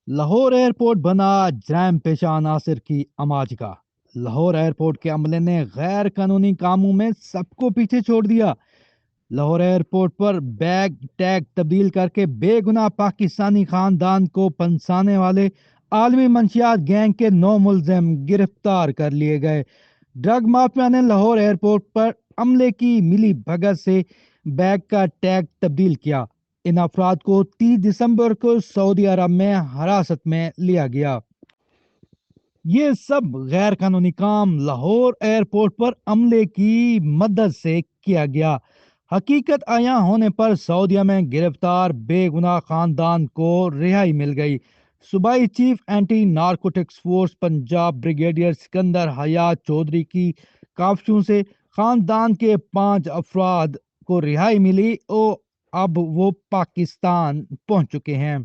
Lahore airport بنا جرائم پیشہ عناصر کی اماجگاہ۔ لاہور ایئرپورٹ کے عملے نے غیر قانونی کاموں میں سب کو پیچھے چھوڑ دیا۔ لاہور ایئرپورٹ پر بیگ ٹیگ تبدیل کر کے بے گناہ پاکستانی خاندان کو پنسانے والے عالمی منشیات گینگ کے 9 ملزم گرفتار کر لیے گئے۔ ڈرگ مافیا نے لاہور ایئرپورٹ پر عملے کی ملی بھگت سے بیگ کا ٹیگ تبدیل کیا۔ ان افراد کو 30 دسمبر کو سعودی عرب میں حراست میں لیا گیا۔ یہ سب غیر قانونی کام لاہور ایئرپورٹ پر عملے کی مدد سے کیا گیا۔ حقیقت عیاں ہونے پر سعودیہ میں گرفتار بے گناہ خاندان کو رہائی مل گئی۔ صوبائی chief anti narcotics force Punjab brigadier Sikandar Hayat Chaudhry کی کاوشوں سے خاندان کے 5 افراد کو رہائی ملی اور اب وہ پاکستان پہنچ چکے ہیں۔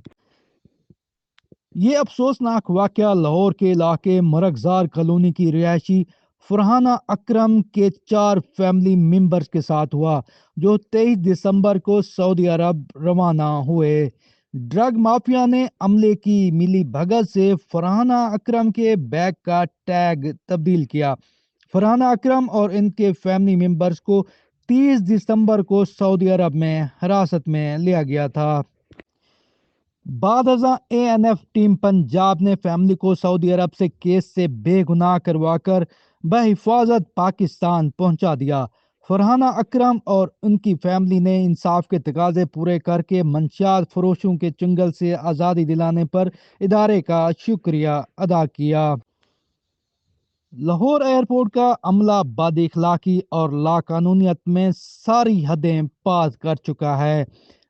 یہ افسوسناک واقعہ لاہور کے علاقے مرغزار کالونی کی رہائشی فرحانہ اکرم کے 4 فیملی ممبرز کے ساتھ ہوا، جو 23 دسمبر کو سعودی عرب روانہ ہوئے۔ ڈرگ مافیا نے عملے کی ملی بھگت سے فرحانہ اکرم کے بیگ کا ٹیگ تبدیل کیا۔ فرحانہ اکرم اور ان کے فیملی ممبرز کو 30 دسمبر کو سعودی عرب میں حراست میں لیا گیا تھا۔ بعد ازاں ANF ٹیم پنجاب نے فیملی کو سعودی عرب سے کیس سے بے گناہ کروا کر بحفاظت پاکستان پہنچا دیا۔ فرحانہ اکرم اور ان کی فیملی نے انصاف کے تقاضے پورے کر کے منشیات فروشوں کے چنگل سے آزادی دلانے پر ادارے کا شکریہ ادا کیا۔ لاہور ایئرپورٹ کا عملہ بد اخلاقی اور لاقانونیت میں ساری حدیں پار کر چکا ہے۔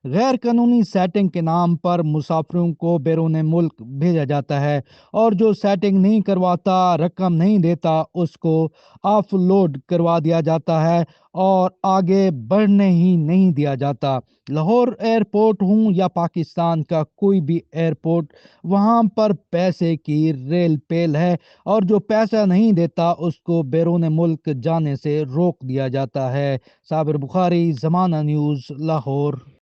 غیر قانونی سیٹنگ کے نام پر مسافروں کو بیرون ملک بھیجا جاتا ہے، اور جو سیٹنگ نہیں کرواتا، رقم نہیں دیتا، اس کو آف لوڈ کروا دیا جاتا ہے اور آگے بڑھنے ہی نہیں دیا جاتا۔ لاہور ایئرپورٹ ہوں یا پاکستان کا کوئی بھی ایئرپورٹ، وہاں پر پیسے کی ریل پیل ہے، اور جو پیسہ نہیں دیتا اس کو بیرون ملک جانے سے روک دیا جاتا ہے۔ صابر بخاری، زمانہ نیوز، لاہور۔